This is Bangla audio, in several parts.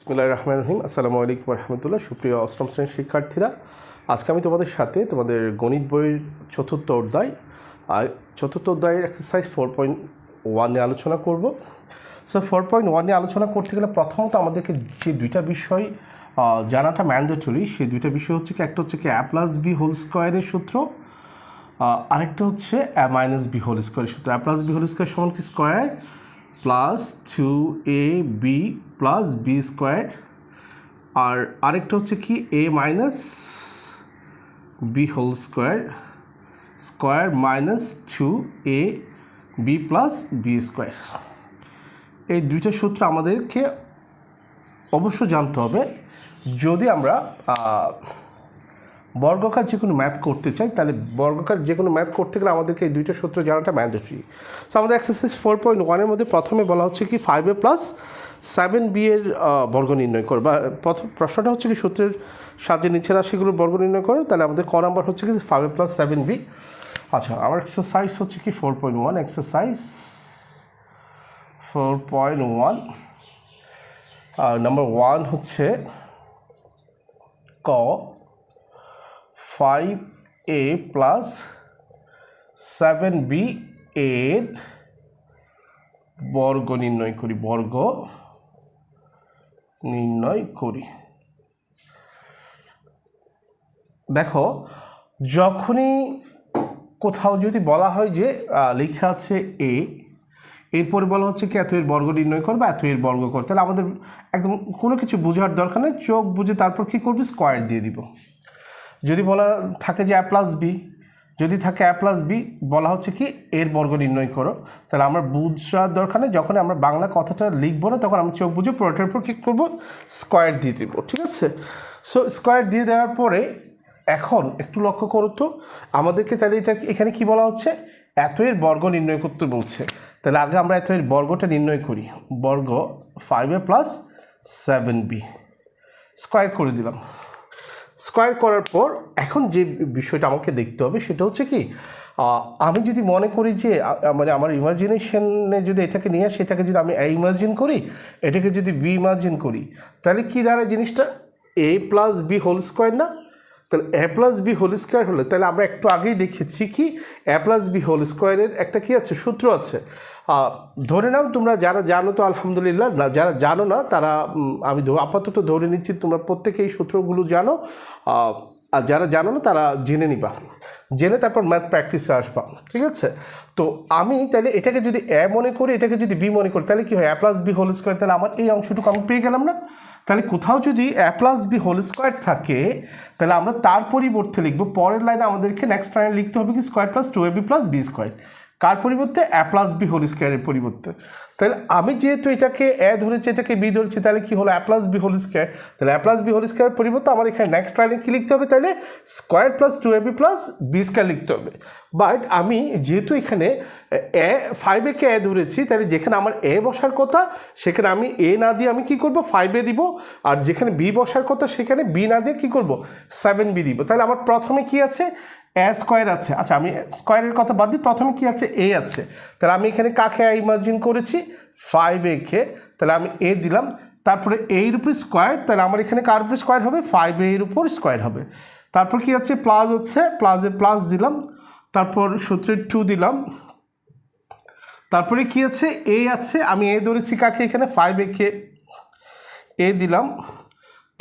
বিসমিল্লাহির রহমানির রহিম। আসসালামু আলাইকুম রহমতুল্লাহ। সুপ্রিয় অষ্টম শ্রেণীর শিক্ষার্থীরা, আজকে আমি তোমাদের সাথে তোমাদের গণিত বইয়ের চতুর্থ অধ্যায়ের এক্সারসাইজ 4.1 নিয়ে আলোচনা করব। সো 4.1 নিয়ে আলোচনা করতে গেলে প্রথমত আমাদেরকে যে দুইটা বিষয় জানাটা ম্যান্ডেটরি, সেই দুইটা বিষয় হচ্ছে কি, একটা হচ্ছে কি a প্লাস বি হোল স্কোয়ারের সূত্র, আরেকটা হচ্ছে a মাইনাস বি হোল স্কোয়ারের সূত্র। a plus B whole square সমান কি square plus 2ab plus B square, আর আরেকটা হচ্ছে কি a minus B whole square square minus 2ab plus B square. এই দুইটা সূত্র আমাদেরকে অবশ্য জানতে হবে যদি আমরা বর্গকার যে কোনো ম্যাথ করতে চাই। তাহলে বর্গকার যে কোনো ম্যাথ করতে গেলে আমাদেরকে এই দুইটা সূত্র জানাটা ম্যান্ডেটরি। সো আমাদের এক্সারসাইজ 4.1-এর মধ্যে প্রথমে বলা হচ্ছে কি 5a প্লাস 7b এর বর্গ নির্ণয় করো, বা প্রশ্নটা হচ্ছে কি সূত্রের সাহায্যে নিচের রাশিগুলোর বর্গ নির্ণয় করো। তাহলে আমাদের ক নাম্বার হচ্ছে কি 5a প্লাস 7b। আচ্ছা, আমার এক্সারসাইজ হচ্ছে কি 4.1, এক্সারসাইজ 4.1 নাম্বার 1 হচ্ছে ক 5a প্লাস 7b এর বর্গ নির্ণয় করি। দেখো, যখনই কোথাও যদি বলা হয় যে লেখা আছে a, এরপরে বলা হচ্ছে কি এত এর বর্গ নির্ণয় করবে, এত এর বর্গ কর, তাহলে আমাদের একদম কোনো কিছু বোঝার দরকার নেই, চোখ বুঝে তারপর কী করবে, স্কোয়ার দিয়ে দিব। যদি বলা থাকে যে a প্লাস বি, যদি থাকে a প্লাস বি, বলা হচ্ছে কি এর বর্গ নির্ণয় করো, তাহলে আমরা বুঝার দরকার নেই, যখন আমরা বাংলা কথাটা লিখবো না তখন আমরা চোখ বুঝে পুরোটার উপর কী করবো, স্কোয়ার দিয়ে দেব। ঠিক আছে? সো স্কোয়ার দিয়ে দেওয়ার পরে এখন একটু লক্ষ্য করো তো, আমাদেরকে তাহলে এটা এখানে কি বলা হচ্ছে, এত এর বর্গ নির্ণয় করতে বলছে। তাহলে আগে আমরা এত এর বর্গটা নির্ণয় করি। বর্গ 5a প্লাস 7b, স্কোয়ার করে দিলাম। স্কোয়ার করার পর এখন যে বিষয়টা আমাকে দেখতে হবে সেটা হচ্ছে কি, আমি যদি মনে করি যে মানে আমার ইমাজিনেশনে যদি এটাকে নিয়ে আসি, এটাকে যদি আমি এ ইমাজিন করি, এটাকে যদি বি ইমাজিন করি, তাহলে কী দাঁড়ায় জিনিসটা, a plus B whole square না? তাহলে a plus B whole square হলে তাহলে আমরা একটু আগেই দেখেছি কি a প্লাস বি হোল স্কোয়ারের একটা কি আছে, সূত্র আছে। ধরে নাও তোমরা যারা জানো তো আলহামদুলিল্লাহ, যারা জানো না তারা আমি আপাতত ধরে নিচ্ছি তোমরা প্রত্যেকে এই সূত্রগুলো জানো, আর যারা জানো না তারা জেনে নিবা, জেনে তারপর ম্যাথ প্র্যাকটিসে আসবা। ঠিক আছে? তো আমি তাহলে এটাকে যদি এ মনে করি, এটাকে যদি বি মনে করি, তাহলে কি হয়, a plus B whole square, তাহলে আমার এই অংশটুকু আমি পেয়ে গেলাম না? তাহলে কোথাও যদি a plus B whole square থাকে, তাহলে আমরা তার পরিবর্তে লিখবো, পরের লাইনে আমাদেরকে নেক্সট লাইনে লিখতে হবে কি square plus 2ab plus B square. কার পরিবর্তে? a প্লাস বি হোল স্কোয়ারের পরিবর্তে। তাহলে আমি যেহেতু এটাকে a ধরেছি, এটাকে b ধরেছি, তাহলে কি হলো, a plus B whole square. তাহলে a প্লাস বি হোল স্কোয়ারের পরিবর্তে আমার এখানে নেক্সট লাইনে কী লিখতে হবে, তাহলে square plus 2ab plus B square লিখতে হবে। বাট আমি যেহেতু এখানে 5a কে a ধরেছি, তাহলে যেখানে আমার a বসার কথা সেখানে আমি a না দিয়ে আমি কী করবো, 5a দিব, আর যেখানে b বসার কথা সেখানে b না দিয়ে কী করবো, 7b দিব। তাহলে আমার প্রথমে কি আছে, a স্কোয়ার আছে। আচ্ছা, আমি স্কোয়ারের কথা বাদ দিই, প্রথমে কি আছে, a আছে। তাহলে আমি এখানে কাকে ইমাজিন করেছি, 5a কে, তাহলে আমি a দিলাম, তারপরে এর উপর স্কোয়ার, তাহলে আমার এখানে কার উপর স্কোয়ার হবে, 5a এর উপর স্কোয়ার হবে। তারপর কি আছে, প্লাস আছে, প্লাসে প্লাস দিলাম, তারপর সূত্রের 2 দিলাম, তারপরে কি আছে, a আছে, আমি a ধরেছি কাকে, এখানে 5a কে a দিলাম,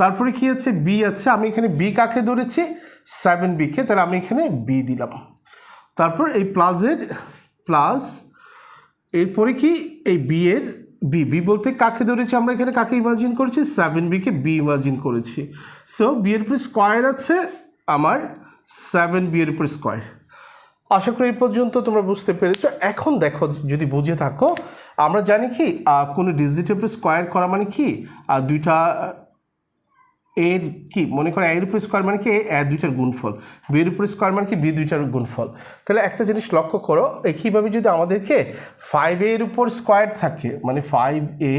তারপরে কি আছে, b আছে, আমি এখানে b কাকে ধরেছি, 7b কে, তাহলে আমি এখানে b দিলাম। তারপর এই প্লাসের প্লাস, এরপরে কি এই b এর b বলতে কাকে ধরেছি, আমরা এখানে কাকে ইমাজিন করেছি, 7b কে b ইমাজিন করেছি। সো b এর উপর স্কোয়ার আছে আমার, 7b এর উপর স্কোয়ার। আশা করি এই পর্যন্ত তোমরা বুঝতে পেরেছো। এখন দেখো, যদি বুঝে থাকো, আমরা জানি কি কোনো ডিজিটের উপর স্কোয়ার করা মানে কি, দুইটা এর কি মনে করে, এর উপর স্কোয়ার মানে কি এ দুইটার গুণফল, বি এর উপর স্কোয়ার মানে কি বি দুইটার গুণফল। তাহলে একটা জিনিস লক্ষ্য করো, একইভাবে যদি আমাদেরকে 5a এর উপর স্কোয়ার থাকে, মানে 5a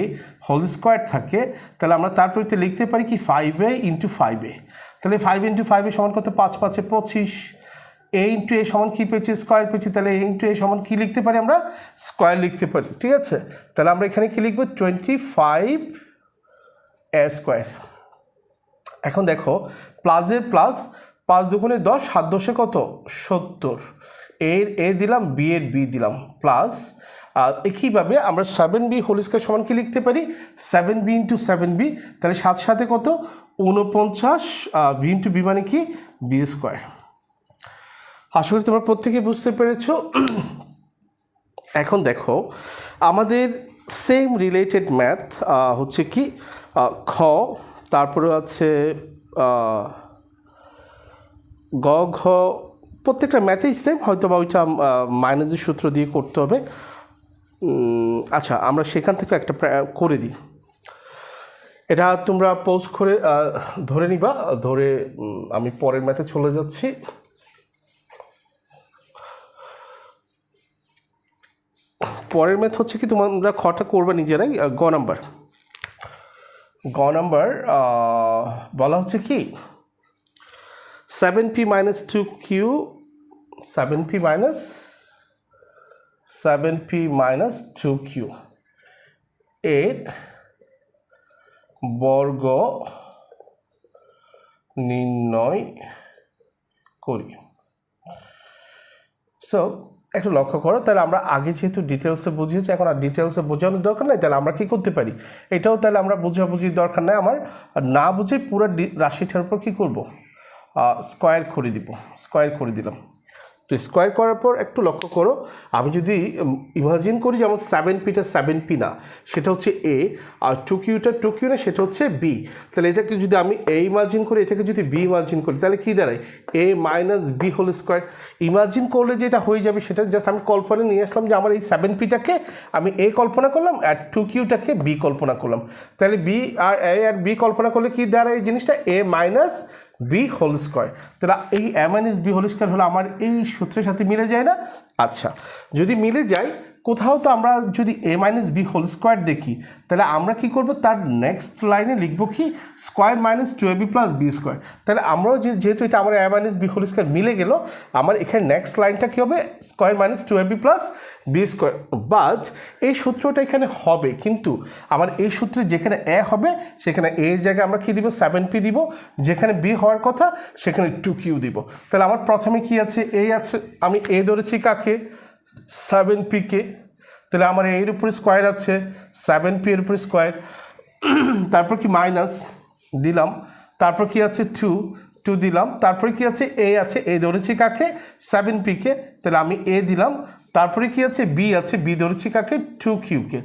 হোল স্কোয়ার থাকে, তাহলে আমরা তার পরিবর্তে লিখতে পারি কি 5a ইন্টু 5a। তাহলে 5 ইন্টু 5a সমান কত, 5 5 25, a ইন্টু a সমান কী পেয়েছি, স্কোয়ার পেয়েছি, তাহলে a ইন্টু a সমান কী লিখতে পারি, আমরা স্কোয়ার লিখতে পারি। ঠিক আছে? তাহলে আমরা এখানে কী লিখবো, 25 এ স্কোয়ার। এখন দেখো প্লাসের প্লাস, 5 দুগুণে 10, 7 দশে কত 70, এর এ দিলাম, বি এর বি দিলাম, প্লাস আর একইভাবে আমরা 7b হোল স্কোয়ার সমান কি লিখতে পারি 7b ইন্টু 7b, তাহলে 7 সাথে কত 49, বি ইন্টু বি মানে কি বি স্কোয়ার। আশা করি তোমরা প্রত্যেকে বুঝতে পেরেছো। এখন দেখো আমাদের সেম রিলেটেড ম্যাথ হচ্ছে কি খ, তারপরে আছে গ ঘ, প্রত্যেকটা ম্যাথেই সেম, হয়তো বা ওইটা মাইনাসের সূত্র দিয়ে করতে হবে। আচ্ছা আমরা সেখান থেকে একটা করে দিই, এটা তোমরা পোজ করে ধরে নিবা, ধরে আমি পরের ম্যাথে চলে যাচ্ছি। পরের ম্যাথ হচ্ছে কি তোমরা খটা করবে নিজেরাই। গ নাম্বার বলা হচ্ছে কি 7p minus 2q, 7p minus 2q এর বর্গ নির্ণয় করি। সো একটু লক্ষ্য করো, তাহলে আমরা আগে যেহেতু ডিটেলসে বুঝিয়েছি, এখন আর ডিটেলসে বোঝানোর দরকার নাই, তাহলে আমরা কি করতে পারি এটাও তাহলে আমরা বোঝাবুঝির দরকার নাই, আমার না বুঝে পুরো রাশিটার উপর কী করবো স্কোয়ার করে দিব, স্কোয়ার করে দিলাম। তো স্কোয়ার করার পর একটু লক্ষ্য করো, আমি যদি ইমাজিন করি যেমন 7pটা 7p না, সেটা হচ্ছে এ, আর 2qটা 2q না, সেটা হচ্ছে বি, তাহলে এটাকে যদি আমি এ ইমাজিন করি, এটাকে যদি বি ইমাজিন করি, তাহলে কী দাঁড়ায় A minus B whole square. Imagine করলে যেটা হয়ে যাবে সেটা জাস্ট আমি কল্পনা নিয়ে আসলাম যে আমার এই 7pটাকে আমি এ কল্পনা করলাম আর 2qটাকে বি কল্পনা করলাম, তাহলে বি আর এ আর বি কল্পনা করলে কী দাঁড়ায় এই জিনিসটা এ মাইনাস বি হোল স্কোয়ার। তাহলে এই এ মাইনাস বি হোল স্কোয়ার হলো আমার এই সূত্রের সাথে মিলে যায় না? আচ্ছা যদি মিলে যায়, কোথাও তো আমরা যদি A minus B whole square দেখি, তাহলে আমরা কি করব তার নেক্সট লাইনে লিখব কি square minus 2ab plus B square. তাহলে আমরাও যেহেতু এটা আমার A minus B whole square মিলে গেল, আমার এখানে নেক্সট লাইনটা কী হবে square minus 2ab plus B square. But এই সূত্রটা এখানে হবে, কিন্তু আমার এই সূত্রে যেখানে এ হবে সেখানে এ এর জায়গায় আমরা কী দিব 7p দিব, যেখানে বি হওয়ার কথা সেখানে 2q দিব। তাহলে আমার প্রথমে কি আছে এ আছে, আমি এ ধরেছি কাকে 7pকে, তাহলে আমার এর উপরে স্কোয়ার আছে 7p এর উপরে স্কোয়ার, তারপর কি মাইনাস দিলাম, তারপর কি আছে 2 দিলাম, তারপরে কি আছে এ ধরেছি কাকে 7pকে, তাহলে আমি এ দিলাম, তারপরে কি আছে বি ধরেছি কাকে 2qকে,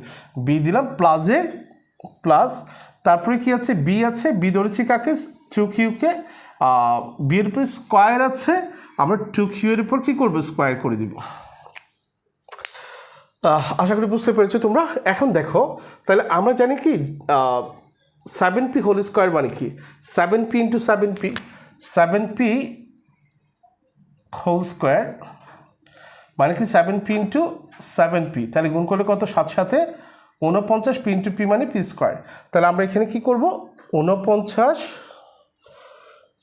বি দিলাম প্লাসের প্লাস, তারপরে কি আছে বি ধরেছি কাকে 2qকে, বি এর উপরে স্কোয়ার আছে, আমরা 2q এর উপর কী করবো স্কোয়ার করে দিব। আশা করি বুঝতে পেরেছো তোমরা। এখন দেখো তাহলে আমরা জানি কি 7p হোল স্কোয়ার মানে কি 7p into 7p whole square মানে কি 7p ইন্টু 7p, তাহলে গুণ করলে কত 7 সাথে 49, p ইন্টু p মানে p স্কোয়ার। তাহলে আমরা এখানে কি করব 49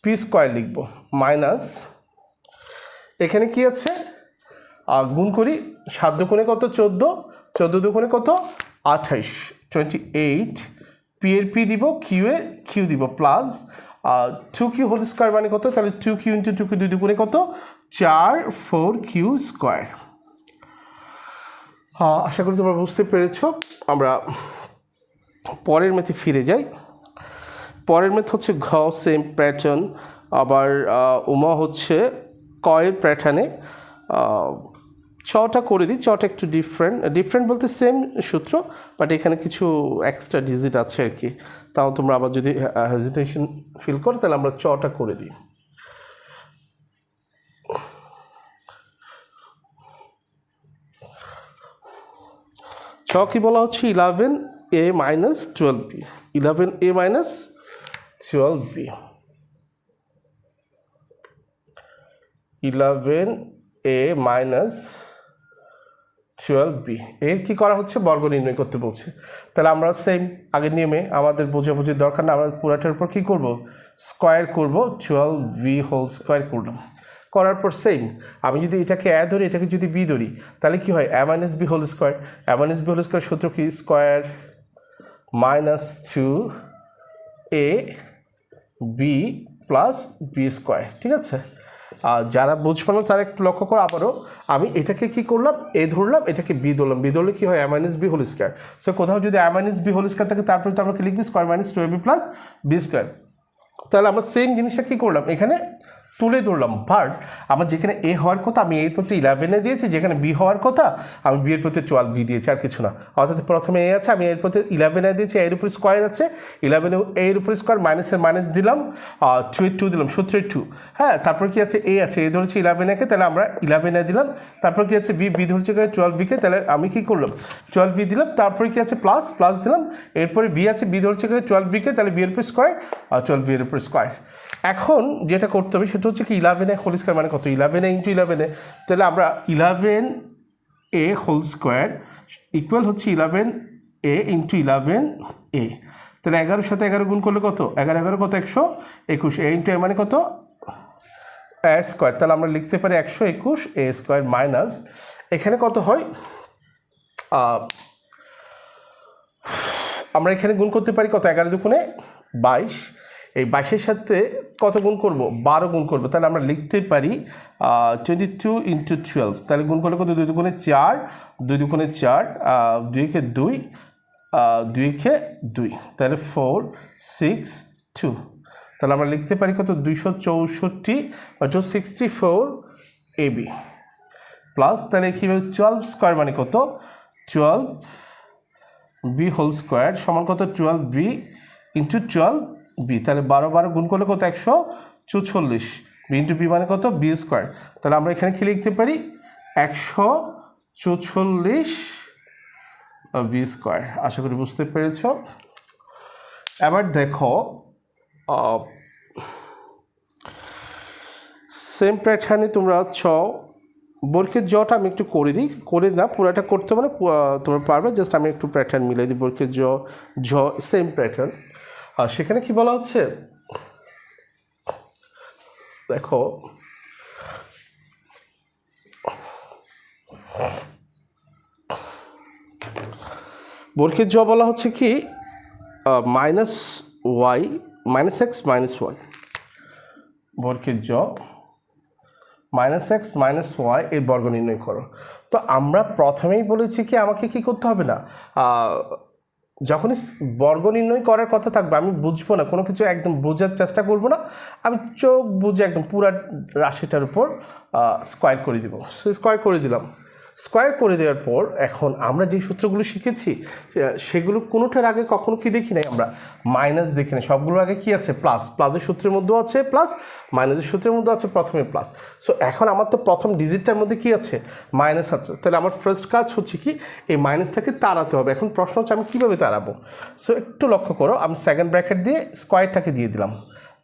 p স্কোয়ার লিখব, মাইনাস এখানে কি আছে গুণ করি 7 দুগুণে কত 14 দুগুণে কত 28, 28, পি এর পি দিব, কিউ এর কিউ দিব, প্লাস 2q হোল স্কোয়ার মানে কত, তাহলে 2q ইন্টু 2q 2 দুগুণে কত 4q স্কোয়ার। আশা করি তোমরা বুঝতে পেরেছো। আমরা পরের ম্যাথে ফিরে যাই। পরের ম্যাথ হচ্ছে ঘ, সেম প্যাটার্ন, আবার উমা হচ্ছে কয়ের প্যাটার্নে। চটা করে দিই, চটা একটু ডিফারেন্ট বলতে সেম সূত্র, বাট এখানে কিছু এক্সট্রা ডিজিট আছে আর কি, তাও তোমরা আবার যদি হেজিটেশন ফিল করো তাহলে আমরা চটা করে দিই। ছ কি বলা হচ্ছে 11a minus 12b, 11a minus 12b, 11a minus 12b এর কী করা হচ্ছে বর্গ নির্ণয় করতে বলছে। তাহলে আমরা সেম আগের নিয়মে আমাদের বোঝাবুঝির দরকার না, আমরা পুরাটার উপর কী করব স্কোয়ার করব, 12b হোল স্কোয়ার করলাম, করার পর সেম আমি যদি এটাকে এ ধরি এটাকে যদি বি ধরি তাহলে কি হয় A minus B whole square, A minus B whole square সূত্র কি স্কোয়ার মাইনাস 2 এ বি প্লাস বি স্কোয়ার, ঠিক আছে। আর যারা বুঝবে না তারা একটু লক্ষ্য করো, আবারও আমি এটাকে কি করলাম, এ ধরলাম, এটাকে বি ধরলাম, বি ধরলে কি হয়, A minus B whole square. So কোথাও যদি A minus B whole square থাকে তারপরে তো আমরা কি লিখবি, square minus 2ab plus B square. তাহলে আমরা সেম জিনিসটা কী করলাম, এখানে তুলে ধরলাম। বাট আমার যেখানে এ হওয়ার কথা আমি এর প্রতি 11 দিয়েছি, যেখানে বি হওয়ার কথা আমি বি এর প্রতি 12 দিয়েছি, আর কিছু না। অর্থাৎ প্রথমে এ আছে, আমি এর প্রতি 11 দিয়েছি, এর উপর স্কোয়ার আছে, 11 এর উপর স্কোয়ার, মাইনাসের মাইনাস দিলাম, 2 দিলাম, সূত্রের 2। হ্যাঁ, তারপর কি আছে, এ আছে, এ ধরেছি 11 তাহলে আমরা 11 দিলাম। তারপর কি আছে, বি ধরেছি 12 তাহলে আমি কি করলাম, 12 দিলাম। তারপরে কি আছে, প্লাস দিলাম। এরপরে বি আছে, বি ধরেছি 12 তাহলে বি এর উপর স্কোয়ার, আর 12 এর উপর স্কোয়ার। এখন যেটা করতে হবে সেটা হচ্ছে কি 11 হোল স্কোয়ার মানে কত, 11 ইন্টু 11, তাহলে আমরা 11 হোল স্কোয়ার ইকুয়াল হচ্ছে 11 ইন্টু 11 তাহলে 11 সাথে 11 গুণ করলে কত, 11 কত, 121, এ ইন্টু এ মানে কত, এ স্কোয়ার। তাহলে আমরা লিখতে পারি 121 এ স্কোয়ার মাইনাস, এখানে কত হয়, আমরা এখানে গুণ করতে পারি কত, 11 দুগুণে 22, এই 22-এর সাথে কত গুণ করব, 12 গুণ করবো। তাহলে আমরা লিখতে পারি 22 ইন্টু 12, তাহলে গুণ করলে কত, 2 দুগুণে 4, 2 দুগুণে 4, 2 2, 2 2, তাহলে 4 6 2। তাহলে আমরা লিখতে পারি কত, 264 64 ab প্লাস, তাহলে কীভাবে 12 স্কোয়ার মানে কত, 12 বি হোল স্কোয়ার সমান কত, 12b ইন্টু 12b, তাহলে 12 গুণ করলে কত, 144, বি ইন্টু বি মানে কত, বি স্কোয়ার। তাহলে আমরা এখানে কি লিখতে পারি, 144 বি স্কোয়ার। আশা করি বুঝতে পেরেছ। এবার দেখো সেম প্যাটার্নে তোমরা বর্গের জটা আমি একটু করে না, পুরোটা করতে মানে তোমরা পারবে, জাস্ট আমি একটু প্যাটার্ন মিলাই দিই। বর্গের জ সেম প্যাটার্ন। আর সেখানে কি বলা হচ্ছে, দেখো বর্গের জ বলা হচ্ছে কি minus Y minus X minus Y, বর্গের জ মাইনাস এক্স মাইনাস ওয়াই এর বর্গ নির্ণয় করো। তো আমরা প্রথমেই বলেছি কি আমাকে কি করতে হবে না, যখনই বর্গ নির্ণয় করার কথা থাকবে আমি বুঝবো না, কোনো কিছু একদম বোঝার চেষ্টা করবো না, আমি চোখ বুঝে একদম পুরা রাশিটার উপর স্কোয়ার করে দিব। স্কোয়ার করে দিলাম। স্কোয়ার করে দেওয়ার পর এখন আমরা যে সূত্রগুলো শিখেছি সেগুলো কোনোটার আগে কখনো কি দেখি নাই, আমরা মাইনাস দেখি নাই, সবগুলোর আগে কি আছে, প্লাসের সূত্রের মধ্যেও আছে প্লাস, মাইনাসের সূত্রের মধ্যে আছে প্রথমে প্লাস। সো এখন আমার তো প্রথম ডিজিটটার মধ্যে কি আছে, মাইনাস আছে। তাহলে আমার ফার্স্ট কাজ হচ্ছে কি এই মাইনাসটাকে তাড়াতে হবে। এখন প্রশ্ন হচ্ছে আমি কীভাবে তাড়াবো। সো একটু লক্ষ্য করো, আমি সেকেন্ড ব্র্যাকেট দিয়ে স্কোয়ারটাকে দিয়ে দিলাম,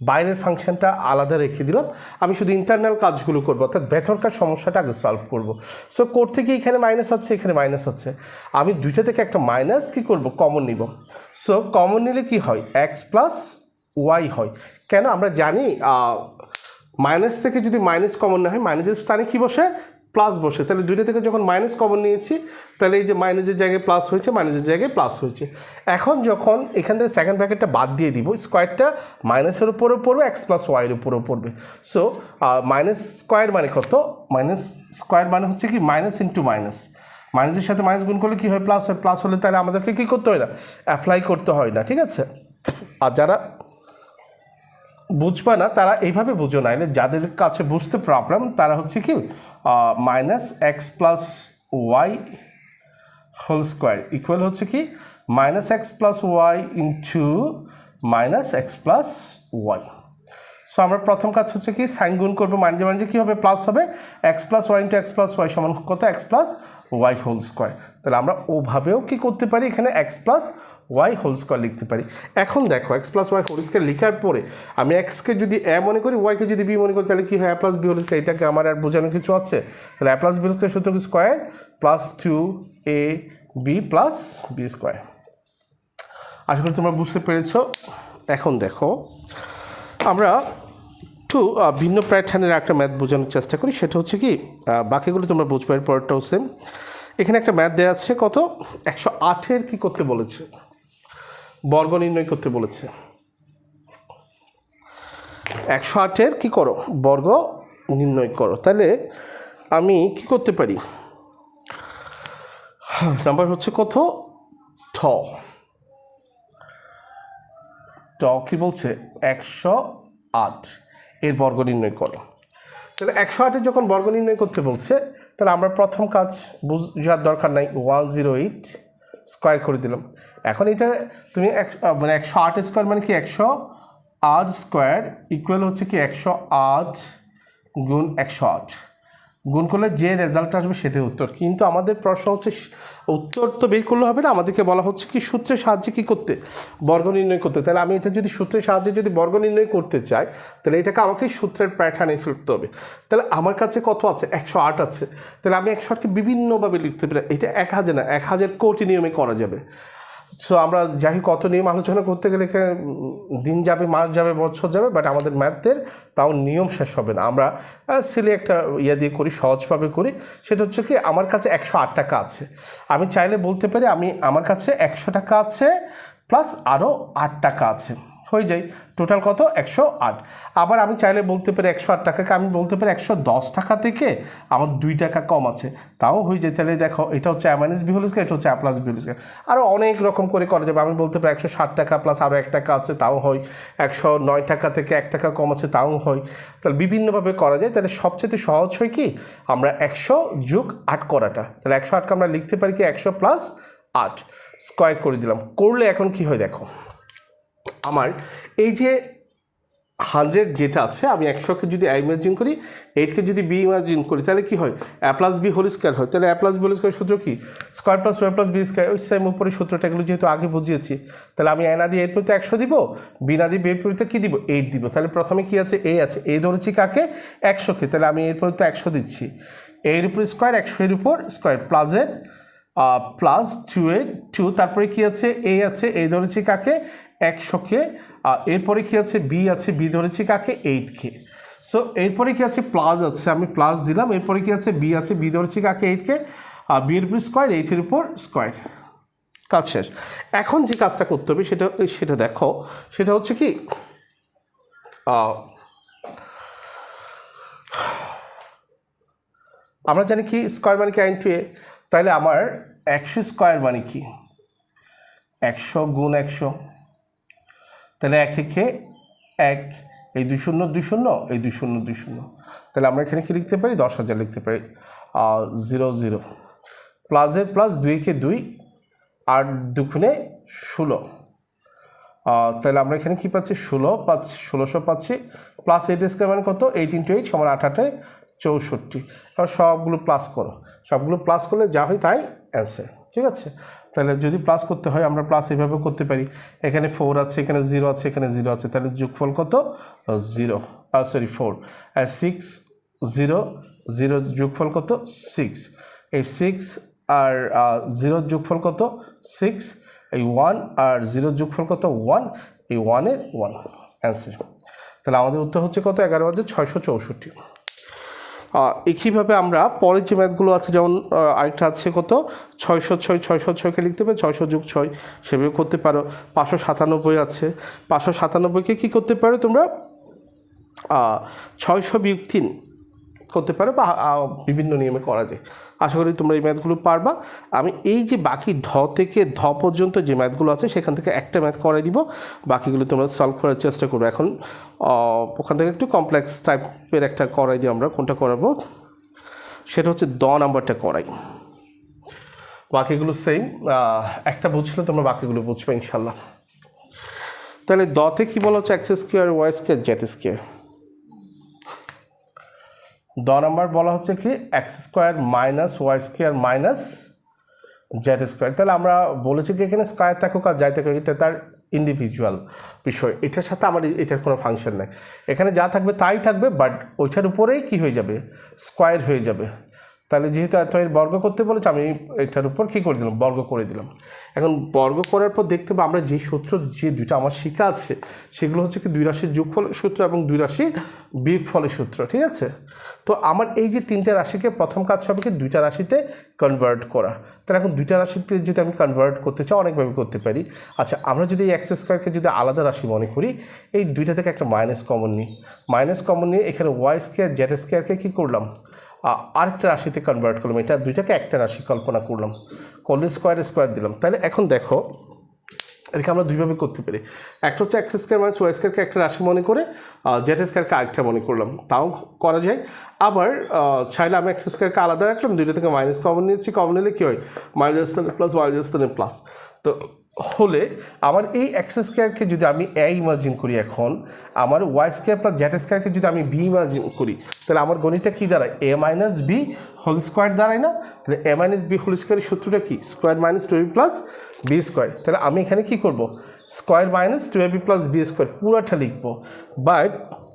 বাইরের ফাংশনটা আলাদা রেখে দিলাম, আমি শুধু ইন্টারনাল কাজগুলো করবো, অর্থাৎ ভেতরকার সমস্যাটা আগে সলভ করবো। সো করতে গিয়ে এখানে মাইনাস আছে, এখানে মাইনাস আছে, আমি দুইটা থেকে একটা মাইনাস কী করবো, কমন নিব। সো কমন নিলে কি হয়, এক্স প্লাস ওয়াই হয়। কেন, আমরা জানি মাইনাস থেকে যদি মাইনাস কমন না হয় মাইনাসের স্থানে কী বসে, প্লাস বসে। তাহলে দুইটা থেকে যখন মাইনাস কমন নিয়েছি তাহলে এই যে মাইনাসের জায়গায় প্লাস হয়েছে, মাইনাসের জায়গায় প্লাস হয়েছে। এখন যখন এখান থেকে সেকেন্ড ব্র্যাকেটটা বাদ দিয়ে দিব, স্কোয়ারটা মাইনাসের উপরেও পড়বে, এক্স প্লাস ওয়াইয়ের উপরেও পড়বে। সো মাইনাস স্কোয়ার মানে কত, মাইনাস স্কোয়ার মানে হচ্ছে কি মাইনাস ইন্টু মাইনাস, মাইনাসের সাথে মাইনাস গুণ করলে কী হয়, প্লাস হয়। প্লাস হলে তাহলে আমাদেরকে কী করতে হয় না, অ্যাপ্লাই করতে হয় না, ঠিক আছে। আর যারা বুঝবা না তারা এইভাবে বুঝো না, এলে যাদের কাছে বুঝতে প্রবলেম তারা হচ্ছে কি minus x plus y whole square equal হচ্ছে কি minus x plus y into minus x plus y. So আমরা প্রথম কাজ হচ্ছে কি সাইন গুণ করবো, মানজে মানজে কী হবে, প্লাস হবে, x plus y into x plus y সমান কত, x plus y whole square. তাহলে আমরা ওভাবেও কি করতে পারি, এখানে x plus y whole square লিখতে পারি। এখন দেখো x plus y whole square লেখার পরে আমি এক্সকে যদি এ মনে করি, ওয়াইকে যদি বি মনে করি, তাহলে কী হয়, এ প্লাস বি হোল স্কোয়ার। এটাকে আমার আর বোঝানো কিছু আছে, তাহলে A plus B whole square সূত্র square plus 2ab plus B square. আশা করি তোমরা বুঝতে পেরেছো। এখন দেখো আমরা একটু ভিন্ন প্যাটার্নের একটা ম্যাথ বোঝানোর চেষ্টা করি, সেটা হচ্ছে কি বাকিগুলো তোমরা বুঝবে, এর পরেরটাও সেম। এখানে একটা ম্যাথ দেওয়া আছে, কত 108-এর কী করতে বলেছে, বর্গ নির্ণয় করতে বলেছে। 108-এর কী করো, বর্গ নির্ণয় করো। তাহলে আমি কি করতে পারি, নাম্বার হচ্ছে কত, কি বলছে 108 এর বর্গ নির্ণয় করো। তাহলে 108-এর যখন বর্গ নির্ণয় করতে বলছে, তাহলে আমরা প্রথম কাজ বোঝার দরকার নাই, 108 স্কোয়ার করে দিলাম। এখন এটা তুমি 108 স্কোয়ার মানে কি 108 স্কোয়ার ইকুয়াল হচ্ছে কি 108 গুণ 108, গুণ করলে যে রেজাল্ট আসবে সেটাই উত্তর। কিন্তু আমাদের প্রশ্ন হচ্ছে উত্তর তো বের করলে হবে না, আমাদেরকে বলা হচ্ছে কি সূত্রের সাহায্যে কী করতে, বর্গ নির্ণয় করতে। তাহলে আমি এটা যদি সূত্রের সাহায্যে যদি বর্গ নির্ণয় করতে চাই, তাহলে এটাকে আমাকে সূত্রের প্যাটার্নে ফেলতে হবে। তাহলে আমার কাছে কত আছে, 108 আছে। তাহলে আমি 108কে বিভিন্নভাবে লিখতে পারি, এটা 1000 না, 1000 কোটি নিয়মে করা যাবে। সো আমরা যাই কত নিয়ম আলোচনা করতে গেলে দিন যাবে, মাস যাবে, বছর যাবে, বাট আমাদের ম্যাথের তাও নিয়ম শেষ হবে না। আমরা সিলে একটা দিয়ে করি, সহজভাবে করি। সেটা হচ্ছে কি আমার কাছে 108 টাকা আছে, আমি চাইলে বলতে পারি আমার কাছে 100 টাকা আছে প্লাস আরও 8 টাকা আছে, হয়ে যায় টোটাল কত, 108। আবার আমি চাইলে বলতে পারি 108 টাকাকে আমি বলতে পারি 110 টাকা থেকে আমার 2 টাকা কম আছে, তাও হয়ে যায়। তাহলে দেখো এটা হচ্ছে a minus B whole square, এটা হচ্ছে a plus B whole square. আরও অনেক রকম করে করা যাবে। আমি বলতে পারি 160 টাকা প্লাস আরও 1 টাকা আছে, তাও হয়। 109 টাকা থেকে 1 টাকা কম আছে, তাও হয়। তাহলে বিভিন্নভাবে করা যায়। তাহলে সবচেয়ে সহজ হয় কি আমরা 100 যোগ 8 করাটা। তাহলে 108কে আমরা লিখতে পারি কি 100 প্লাস 8 স্কোয়ার করে দিলাম। করলে এখন কি হয় দেখো, আমার এই যে 100 যেটা আছে, আমি 100কে যদি a ইমাজিন করি, 8কে যদি b ইমাজিন করি, তাহলে কি হয়, a plus B whole square হয়। তাহলে a plus B whole square সূত্র কি, square plus a plus b square. ওই সেম উপরে সূত্রটা, এগুলো যেহেতু আগে বুঝিয়েছি। তাহলে আমি a না দিয়ে 8 পরিতে 100 দিব, b না দিয়ে b পরিতে কী দিব, 8 দিব। তাহলে প্রথমে কি আছে, a আছে, a ধরেছি কাকে, 100কে। তাহলে আমি এর পরিতে 100 দিচ্ছি, এর উপর স্কোয়ার, 100 এর উপর স্কোয়ার, প্লাসের প্লাস 2 তারপরে কি আছে, a আছে, a ধরেছি কাকে, 100কে। এরপরে কি আছে, বি আছে, বি ধরেছি কাকে, 8কে। সো এরপরে কি আছে, প্লাস আছে, আমি প্লাস দিলাম। এরপরে কি আছে, বি আছে, বি ধরেছি কাকে, 8কে। বি এর উপর স্কোয়ার, 8-এর উপর স্কোয়ার, কাজ শেষ। এখন যে কাজটা করতে হবে সেটা দেখো, সেটা হচ্ছে কি আমরা জানি কি স্কোয়ার মানে কি ইনটু এ। তাহলে আমার 100 স্কোয়ার মানে কি 100 গুণ 100, তাহলে 1 1, এই 2 শূন্য 2 শূন্য, এই 2 শূন্য 2 শূন্য। তাহলে আমরা এখানে কি লিখতে পারি, 10,000 লিখতে পারি। 0 0 প্লাসের প্লাস, 2 2, 8 2 16। তাহলে আমরা এখানে কি পাচ্ছি, 1600 পাচ্ছি। প্লাস 8 স্কোয়ার মানে কত, 8 × 8 সমান 8 8 64। এবার সবগুলো প্লাস করো, সবগুলো প্লাস করলে যা হয় তাই অ্যান্সার, ঠিক আছে। তাহলে যদি প্লাস করতে হয় আমরা প্লাস এইভাবে করতে পারি, এখানে 4 আছে, এখানে 0 আছে, এখানে 0 আছে, তাহলে যোগফল কত, 0 4 6 0 0 যোগফল কত, 6। এই 6 আর 0 যোগফল কত, 6। এই 1 আর 0 যোগফল কত, 1। এই 1-এর 1 অ্যান্সার। তাহলে আমাদের উত্তর হচ্ছে কত, 11,664। একইভাবে আমরা পরের যে ম্যাথগুলো আছে, যেমন আরেকটা আছে কত, 606কে লিখতে পারো, 600 যোগ 6 সেভাবে করতে পারো। 597 আছে, 597কে কী করতে পারো তোমরা, 600 বিয়োগ 3 করতে পারো, বা বিভিন্ন নিয়মে করা যায়। আশা করি তোমরা এই ম্যাথগুলো পারবা। আমি এই যে বাকি ঢ থেকে ধ পর্যন্ত যে ম্যাথগুলো আছে সেখান থেকে একটা ম্যাথ করাই দিব, বাকিগুলো তোমরা সলভ করার চেষ্টা করবো। এখন ওখান থেকে একটু কমপ্লেক্স টাইপের একটা করাই দিই আমরা, কোনটা করাবো, সেটা হচ্ছে নাম্বারটা করাই। বাকিগুলো সেম, একটা বুঝলে তোমরা বাকিগুলো বুঝবে ইনশাল্লাহ। তাহলে তে কী বলা হচ্ছে, x square Y square Z square. Number বলা হচ্ছে কি x square minus y square minus z square. তাহলে আমরা বলেছি কি এখানে স্কোয়ার থাকুক আর যাই থাকুক, এটা তার ইন্ডিভিজুয়াল বিষয়, এটার সাথে আমার এটার কোনো ফাংশন নাই। এখানে যা থাকবে তাই থাকবে, বাট ওইটার উপরেই কি হয়ে যাবে, স্কোয়ার হয়ে যাবে। তাহলে যেহেতু এত এর বর্গ করতে বলেছে, আমি এটার উপর কী করে দিলাম, বর্গ করে দিলাম। এখন বর্গ করার পর দেখতে হবে আমরা যে সূত্র যে দুইটা আমার শেখা আছে সেগুলো হচ্ছে কি দুই রাশির যোগফলের সূত্র এবং দুই রাশির বিয়োগফলের সূত্র, ঠিক আছে। তো আমার এই যে তিনটে রাশিকে প্রথম কাজ হবে কি দুইটা রাশিতে কনভার্ট করা। তাহলে এখন দুইটা রাশিতে যদি আমি কনভার্ট করতে চাই অনেকভাবে করতে পারি। আচ্ছা, আমরা যদি এই এক্স স্কোয়ারকে যদি আলাদা রাশি মনে করি, এই দুইটা থেকে একটা মাইনাস কমন নিই, মাইনাস কমন নিয়ে এখানে ওয়াই স্কোয়ার জেড স্কোয়ারকে কী করলাম আরেকটা রাশিতে কনভার্ট করলাম, এটা দুইটাকে একটা রাশি কল্পনা করলাম, করলে স্কোয়ার স্কোয়ার দিলাম। তাহলে এখন দেখো এটাকে আমরা দুইভাবে করতে পারি। একটা হচ্ছে এক্স স্কোয়ার মাইনাস ওয়াই স্কোয়ারকে একটা রাশি মনে করে জেড স্কোয়ারকে আরেকটা মনে করলাম, তাও করা যায়। আবার চাইলে আমি এক্স স্কোয়ারকে আলাদা রাখলাম, দুইটা থেকে মাইনাস কমন নিয়েছি, কমন নিলে কী হয় মাইনাস প্লাস মাইনাস প্লাস। তো হলে আমার এই এক্স স্কোয়ারকে যদি আমি এ ইমাজিন করি, এখন আমার ওয়াই স্কোয়ার প্লাস জেড স্কোয়ারকে যদি আমি বি ইমাজিন করি, তাহলে আমার গণিতটা কী দাঁড়ায় A minus B whole square দাঁড়ায় না? তাহলে এ মাইনাস বি হোল স্কোয়ারের সূত্রটা কি square minus two b plus B square. তাহলে আমি এখানে কী করব square minus two b plus B square পুরোটা লিখবো, বাট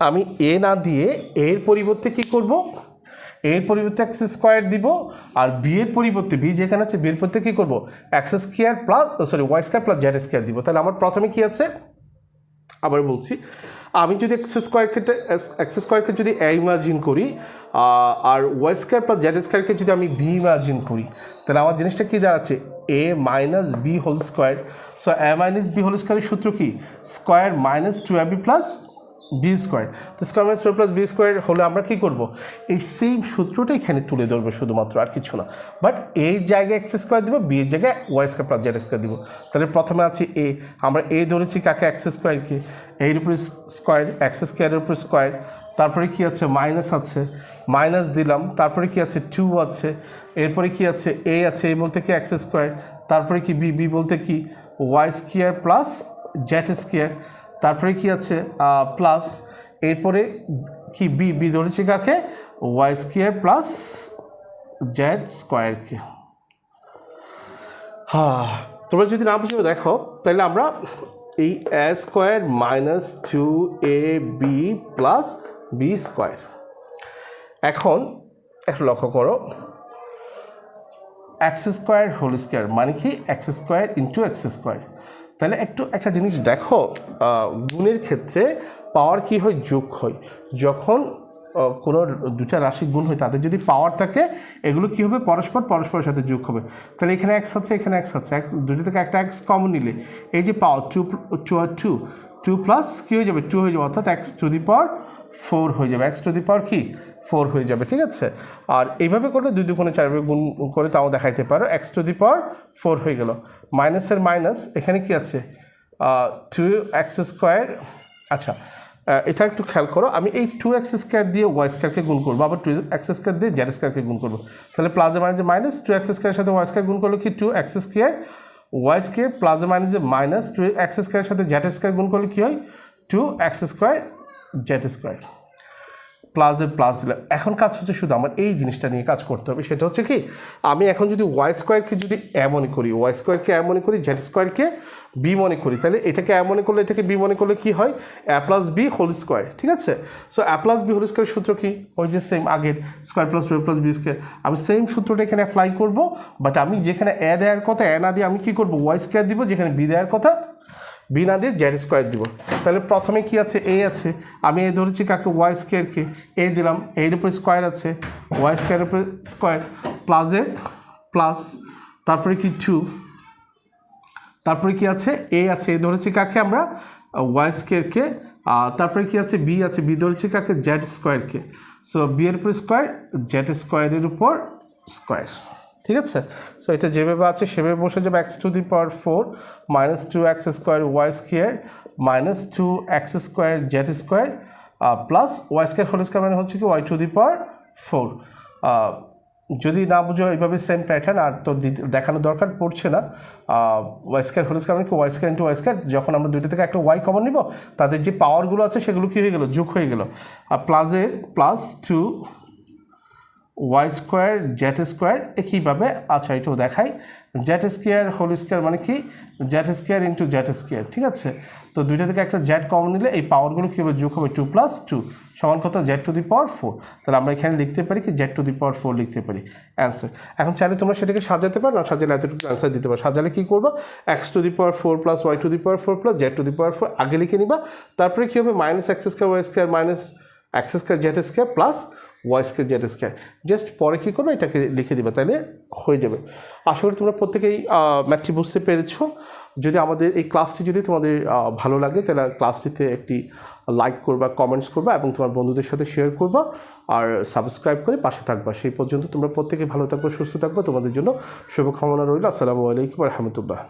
আমি এ না দিয়ে এর পরিবর্তে কী করব এর পরিবর্তে এক্স স্কোয়ার দিব, আর বি এর পরিবর্তে বি যেখানে আছে বিয়ের পরিবর্তে কী করবো x square plus Y square plus z square দিব। তাহলে আমার প্রথমে কী আছে আবার বলছি, আমি যদি এক্স স্কোয়ারকে যদি এ ইমাজিন করি আর ওয়াই স্কোয়ার প্লাস জেড স্কোয়ারকে যদি আমি বি ইমাজিন করি, তাহলে আমার জিনিসটা কী দাঁড়াচ্ছে A minus B whole square. So A minus B whole স্কোয়ারের সূত্র কি square minus two A B plus B square. তো square minus two plus B square হলে আমরা কী করবো এই সেম সূত্রটা এখানে তুলে ধরবো শুধুমাত্র, আর কিছু না। বাট এই জায়গায় এক্স স্কোয়ার দিব, বি এর জায়গায় y square plus z square দিব। তাহলে প্রথমে আছে এ, আমরা এ ধরেছি কাকে এক্স স্কোয়ারকে, এর উপরে স্কোয়ার এক্স স্কোয়ারের উপরে স্কোয়ার, তারপরে কি আছে মাইনাস আছে, মাইনাস দিলাম, তারপরে কি আছে টু আছে, এরপরে কি আছে এ আছে, এ বলতে কি এক্স স্কোয়ার, তারপরে কি বি, বি বলতে কি y square plus z square, তারপরে কি আছে প্লাস, এরপরে কি বি, বি ধরেছি কাকে ওয়াই স্কোয়ার প্লাস জেড স্কোয়ারকে। তোমরা যদি না বুঝবে দেখো, তাহলে আমরা এই এ square minus two A B plus B square, এখন একটু লক্ষ্য করো এক্স স্কোয়ার হোল স্কোয়ার মানে কি x square into x square. তাহলে একটা জিনিস দেখো, গুণের ক্ষেত্রে পাওয়ার কি হয় যোগ হয়, যখন কোনো দুটা রাশি গুণ হয় তাদের যদি পাওয়ার থাকে এগুলো কী হবে পরস্পরের সাথে যোগ হবে। তাহলে এখানে এক্স আছে এখানে এক্স আছে, এক্স দুটো থেকে একটা এক্স কমন নিলে এই যে পাওয়ার টু প্লাস কী হয়ে যাবে টু হয়ে যাবে, অর্থাৎ x to the power four হয়ে যাবে, এক্স টু দি পাওয়ার কি ফোর হয়ে যাবে, ঠিক আছে। আর এইভাবে করলে দুই দুগুণে চারভাবে গুণ করে তাও দেখাইতে পারো, x to the power four হয়ে গেল, মাইনাসের মাইনাস এখানে কি আছে টু এক্স স্কোয়ার। আচ্ছা এটা একটু খেয়াল করো, আমি এই টু এক্স স্কোয়ার দিয়ে ওয়াই স্কোয়ারকে গুণ করবো, আবার টু এক্স স্কোয়ার দিয়ে জেড স্কোয়ারকে গুণ করবো, তাহলে প্লাসে মাইনাসে মাইনাস টু এক্স স্কোয়ারের সাথে ওয়াই স্কোয়ার গুণ করলো কি two x square Y square, প্লাসে মাইনাসে মাইনাস টু এক্স স্কোয়ারের সাথে জেড স্কোয়ার গুণ করলে কী হয় two x square Z square, প্লাসের প্লাস দিলাম। এখন কাজ হচ্ছে শুধু আমার এই জিনিসটা নিয়ে কাজ করতে হবে, সেটা হচ্ছে কি আমি এখন যদি ওয়াই স্কোয়ারকে যদি এ মনে করি, ওয়াই স্কোয়ারকে এ মনে করি, জেড স্কোয়ারকে বি মনে করি, তাহলে এটাকে এ মনে করলে এটাকে বি মনে করলে কী হয় এ প্লাস বি হোল স্কোয়ার, ঠিক আছে। So a plus B whole স্কোয়ারের সূত্র কি ওই যে সেম আগের square plus two plus B square, আমি সেম সূত্রটা এখানে অ্যাপ্লাই করবো, বাট আমি যেখানে এ দেওয়ার কথা এ না দিয়ে আমি কী করবো ওয়াই স্কোয়ার দিব, যেখানে বি দেওয়ার কথা বি না দিয়ে জেড স্কোয়ার দিব। তাহলে প্রথমে কি আছে এ আছে, আমি এ ধরেছি কাকে ওয়াই স্কোয়ারকে, এ দিলাম, এর উপরে স্কোয়ার আছে ওয়াই স্কোয়ারের উপরে স্কোয়ার প্লাসের প্লাস, তারপরে কি টু, তারপরে কি আছে এ আছে, এ ধরেছি কাকে আমরা ওয়াই স্কোয়ারকে, তারপরে কি আছে বি ধরেছি কাকে জেড স্কোয়ারকে। সো বি এর উপর স্কোয়ার জেড স্কোয়ারের উপর স্কোয়ার, ঠিক আছে। সো এটা যেভাবে আছে সেভাবে বসে যাবে x to the power four minus two x square Y square minus two x square Z square plus Y square whole square মানে হচ্ছে কি y to the power four. যদি না বুঝো এইভাবে সেম প্যাটার্ন আর তো দেখানোর দরকার পড়ছে না, ওয়াই স্কোয়ার হোল স্কোয়ার মানে কি y square into y square, যখন আমরা দুইটা থেকে একটা ওয়াই কমন নিব তাদের যে পাওয়ারগুলো আছে সেগুলো কী হয়ে গেলো যোগ হয়ে গেলো, আর প্লাসের plus two y square Z square একইভাবে। আচ্ছা এটাও দেখাই, জেড স্কোয়ার হোল স্কোয়ার মানে কি Z square into Z square, ঠিক আছে। তো দুইটা থেকে একটা জেড কমন নিলে এই পাওয়ারগুলো কীভাবে যোগ হবে 2 + 2 সমান কত জেড টু দি পাওয়ার 4। তাহলে আমরা এখানে লিখতে পারি কি জেড টু দি পাওয়ার 4 লিখতে পারি অ্যান্সার। এখন চাইলে তোমরা সেটাকে সাজাতে পারো, না সাজালে এতটুকু অ্যান্সার দিতে পারো। সাজালে কী করবো, X to the power 4 + Y to the power 4 + Z to the power 4 আগে লিখে নিবা, তারপরে কী হবে minus X square Y square minus X square Z square plus Y square Z square, just পরে কী করবে এটাকে লিখে দিবে, তাহলে হয়ে যাবে। আশা করি তোমরা প্রত্যেকেই ম্যাথটি বুঝতে পেরেছো। যদি আমাদের এই ক্লাসটি যদি তোমাদের ভালো লাগে তাহলে ক্লাসটিতে একটি লাইক করবা, কমেন্টস করবা এবং তোমার বন্ধুদের সাথে শেয়ার করবা আর সাবস্ক্রাইব করে পাশে থাকবা। সেই পর্যন্ত তোমরা প্রত্যেকে ভালো থাকবে, সুস্থ থাকবে, তোমাদের জন্য শুভকামনা রইল। আসসালামু আলাইকুম ওয়া রাহমাতুল্লাহ।